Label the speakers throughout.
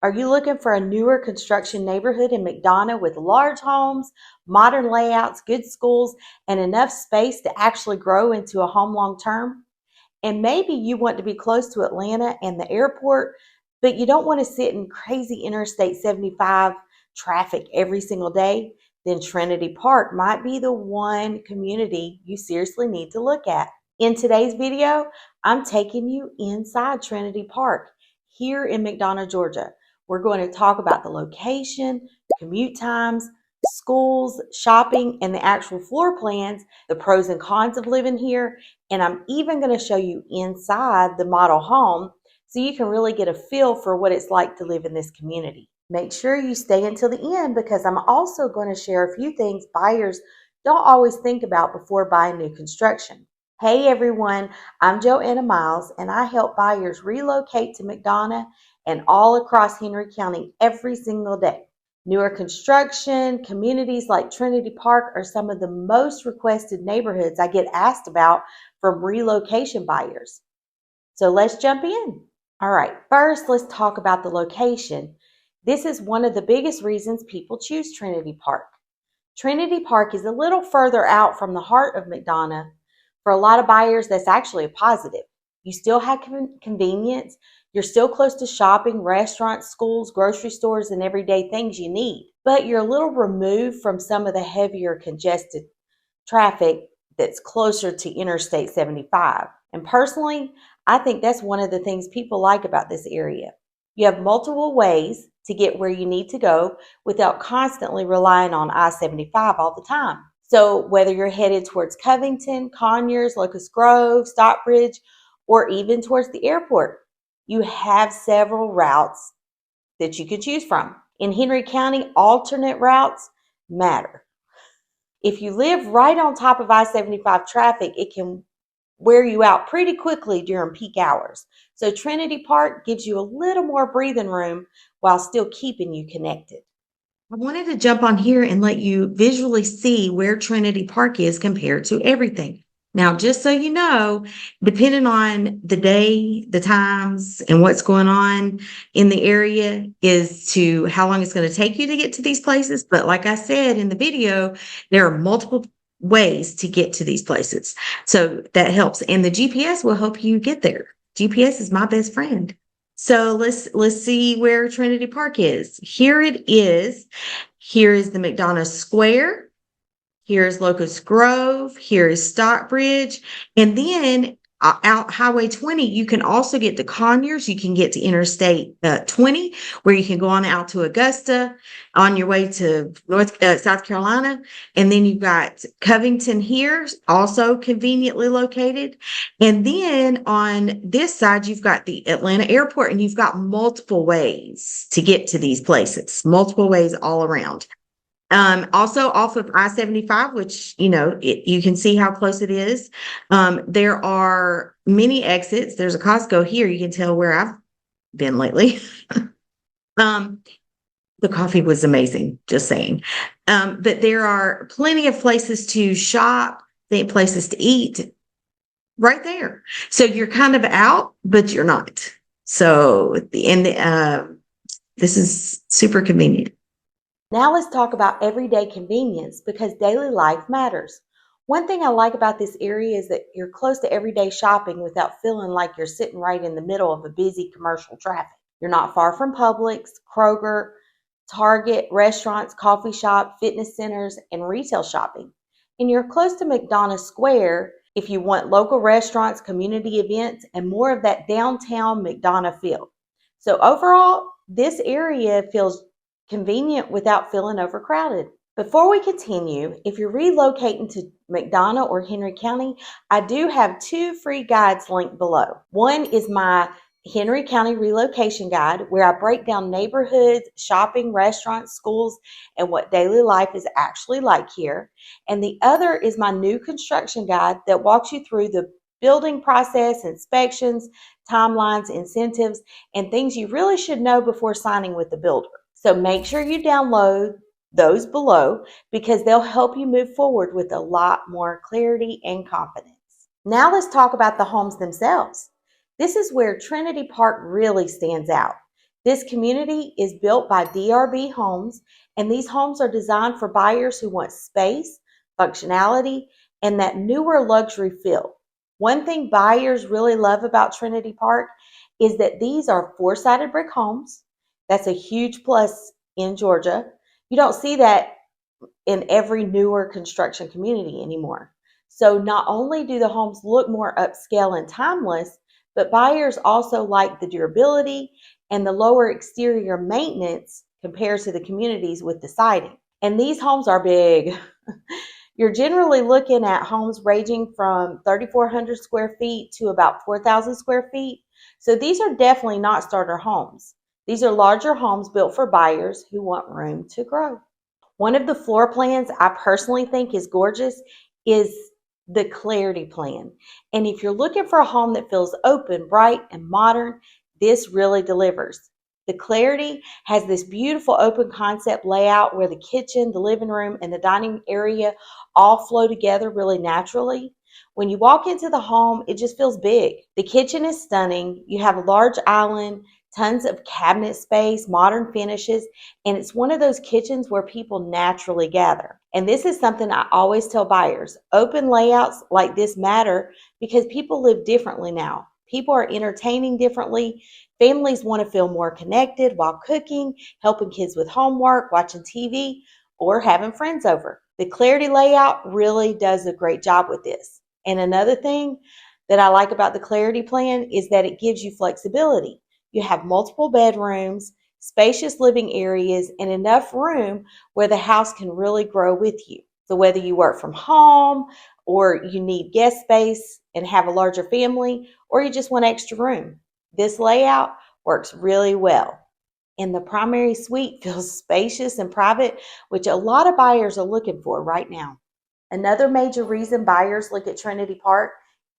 Speaker 1: Are you looking for a newer construction neighborhood in McDonough with large homes, modern layouts, good schools, and enough space to actually grow into a home long term? And maybe you want to be close to Atlanta and the airport, but you don't want to sit in crazy Interstate 75 traffic every single day? Then Trinity Park might be the one community you seriously need to look at. In today's video, I'm taking you inside Trinity Park here in McDonough, Georgia. We're going to talk about the location, commute times, schools, shopping, and the actual floor plans, the pros and cons of living here, and I'm even going to show you inside the model home so you can really get a feel for what it's like to live in this community. Make sure you stay until the end because I'm also going to share a few things buyers don't always think about before buying new construction. Hey everyone, I'm Joanna Myles and I help buyers relocate to McDonough and all across Henry County every single day. Newer construction, communities like Trinity Park are some of the most requested neighborhoods I get asked about from relocation buyers. So let's jump in. All right, first let's talk about the location. This is one of the biggest reasons people choose Trinity Park. Trinity Park is a little further out from the heart of McDonough. For a lot of buyers, that's actually a positive. You still have convenience. You're still close to shopping, restaurants, schools, grocery stores, and everyday things you need. But you're a little removed from some of the heavier congested traffic that's closer to Interstate 75. And personally, I think that's one of the things people like about this area. You have multiple ways to get where you need to go without constantly relying on I-75 all the time. So whether you're headed towards Covington, Conyers, Locust Grove, Stockbridge, or even towards the airport, you have several routes that you can choose from. In Henry County, alternate routes matter. If you live right on top of I-75 traffic, it can wear you out pretty quickly during peak hours. So Trinity Park gives you a little more breathing room while still keeping you connected. I wanted to jump on here and let you visually see where Trinity Park is compared to everything. Now, just so you know, depending on the day, the times, and what's going on in the area is to how long it's going to take you to get to these places. But like I said in the video, there are multiple ways to get to these places. So that helps. And the GPS will help you get there. GPS is my best friend. So let's see where Trinity Park is. Here it is. Here is the McDonough Square. Here's Locust Grove. Here is Stockbridge. And then out Highway 20, you can also get to Conyers. You can get to Interstate 20, where you can go on out to Augusta on your way to South Carolina. And then you've got Covington here, also conveniently located. And then on this side, you've got the Atlanta airport, and you've got multiple ways to get to these places, multiple ways all around. Also off of I-75, which, you can see how close it is. There are many exits. There's a Costco here. You can tell where I've been lately. The coffee was amazing, just saying. But there are plenty of places to shop, places to eat right there. So you're kind of out, but you're not. So this is super convenient. Now let's talk about everyday convenience because daily life matters. One thing I like about this area is that you're close to everyday shopping without feeling like you're sitting right in the middle of a busy commercial traffic. You're not far from Publix, Kroger, Target, restaurants, coffee shop, fitness centers, and retail shopping. And you're close to McDonough Square if you want local restaurants, community events, and more of that downtown McDonough feel. So overall, this area feels convenient without feeling overcrowded. Before we continue, if you're relocating to McDonough or Henry County, I do have 2 free guides linked below. One is my Henry County relocation guide, where I break down neighborhoods, shopping, restaurants, schools, and what daily life is actually like here. And the other is my new construction guide that walks you through the building process, inspections, timelines, incentives, and things you really should know before signing with the builder. So make sure you download those below because they'll help you move forward with a lot more clarity and confidence. Now let's talk about the homes themselves. This is where Trinity Park really stands out. This community is built by DRB Homes, and these homes are designed for buyers who want space, functionality, and that newer luxury feel. One thing buyers really love about Trinity Park is that these are four-sided brick homes. That's a huge plus in Georgia. You don't see that in every newer construction community anymore. So not only do the homes look more upscale and timeless, but buyers also like the durability and the lower exterior maintenance compared to the communities with the siding. And these homes are big. You're generally looking at homes ranging from 3,400 square feet to about 4,000 square feet. So these are definitely not starter homes. These are larger homes built for buyers who want room to grow. One of the floor plans I personally think is gorgeous is the Clarity plan. And if you're looking for a home that feels open, bright, and modern, this really delivers. The Clarity has this beautiful open concept layout where the kitchen, the living room, and the dining area all flow together really naturally. When you walk into the home, it just feels big. The kitchen is stunning. You have a large island, tons of cabinet space, modern finishes, and it's one of those kitchens where people naturally gather. And this is something I always tell buyers. Open layouts like this matter because people live differently now. People are entertaining differently. Families want to feel more connected while cooking, helping kids with homework, watching TV, or having friends over. The Clarity layout really does a great job with this. And another thing that I like about the Clarity plan is that it gives you flexibility. You have multiple bedrooms, spacious living areas, and enough room where the house can really grow with you. So whether you work from home or you need guest space and have a larger family, or you just want extra room, this layout works really well. And the primary suite feels spacious and private, which a lot of buyers are looking for right now. Another major reason buyers look at Trinity Park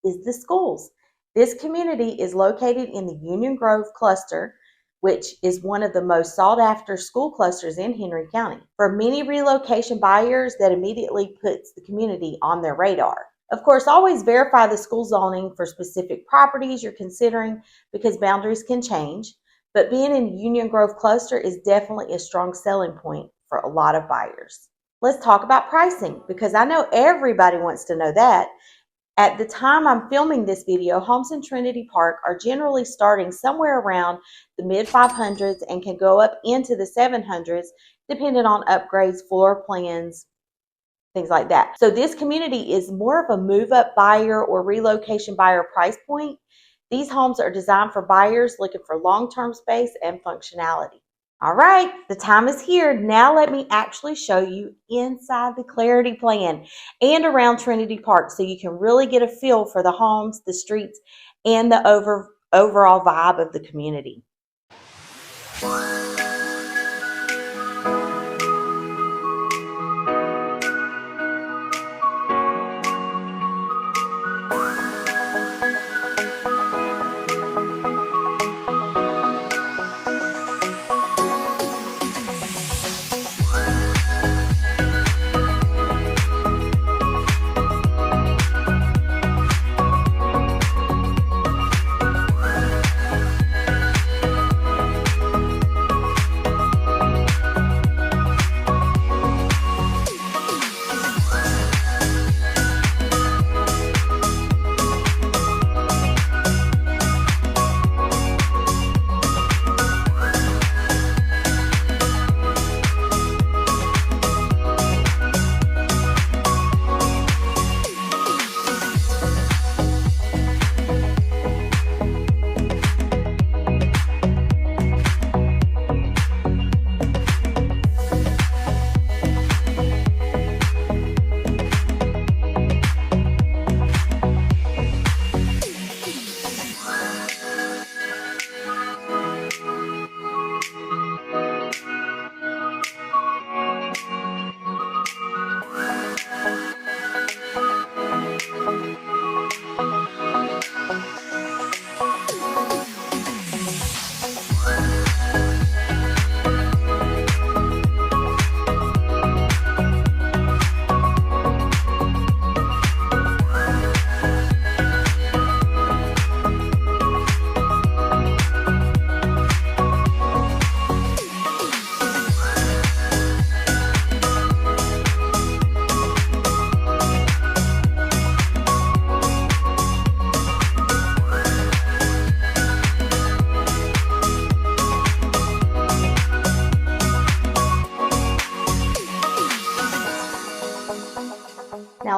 Speaker 1: is the schools. This community is located in the Union Grove cluster, which is one of the most sought after school clusters in Henry County. For many relocation buyers, that immediately puts the community on their radar. Of course, always verify the school zoning for specific properties you're considering because boundaries can change. But being in Union Grove cluster is definitely a strong selling point for a lot of buyers. Let's talk about pricing because I know everybody wants to know that. At the time I'm filming this video, homes in Trinity Park are generally starting somewhere around the mid 500s and can go up into the 700s depending on upgrades, floor plans, things like that. So this community is more of a move-up buyer or relocation buyer price point. These homes are designed for buyers looking for long-term space and functionality. All right, the time is here. Now let me actually show you inside the Clarity plan and around Trinity Park so you can really get a feel for the homes, the streets, and the overall vibe of the community.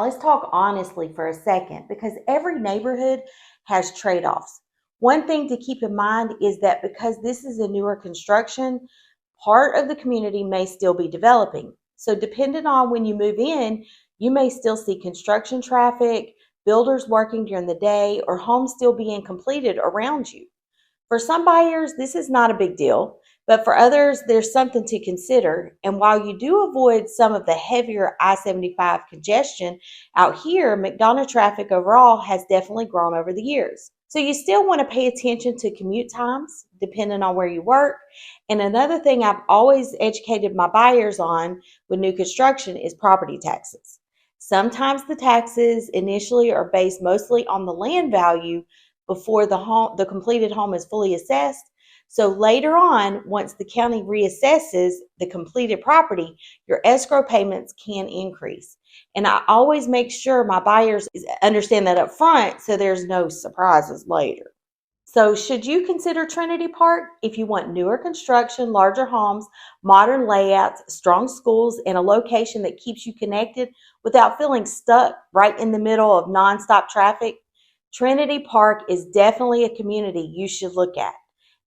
Speaker 1: let's talk honestly for a second because every neighborhood has trade-offs. One thing to keep in mind is that because this is a newer construction, part of the community may still be developing. So depending on when you move in, you may still see construction traffic, builders working during the day, or homes still being completed around you. For some buyers, this is not a big deal, but for others, there's something to consider. And while you do avoid some of the heavier I-75 congestion, out here, McDonough traffic overall has definitely grown over the years. So you still want to pay attention to commute times, depending on where you work. And another thing I've always educated my buyers on with new construction is property taxes. Sometimes the taxes initially are based mostly on the land value before the completed home is fully assessed. So later on, once the county reassesses the completed property, your escrow payments can increase. And I always make sure my buyers understand that up front so there's no surprises later. So should you consider Trinity Park if you want newer construction, larger homes, modern layouts, strong schools, and a location that keeps you connected without feeling stuck right in the middle of nonstop traffic? Trinity Park is definitely a community you should look at.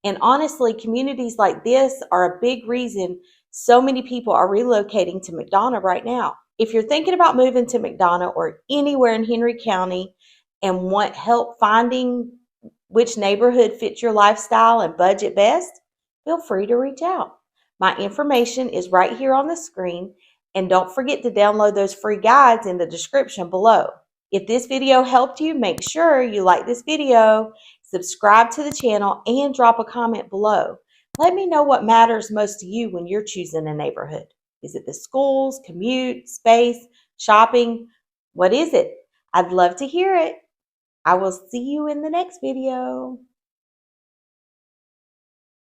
Speaker 1: And honestly, communities like this are a big reason so many people are relocating to McDonough right now. If you're thinking about moving to McDonough or anywhere in Henry County and want help finding which neighborhood fits your lifestyle and budget best, feel free to reach out. My information is right here on the screen, and don't forget to download those free guides in the description below. If this video helped you, make sure you like this video, subscribe to the channel, and drop a comment below. Let me know what matters most to you when you're choosing a neighborhood. Is it the schools, commute, space, shopping? What is it? I'd love to hear it. I will see you in the next video.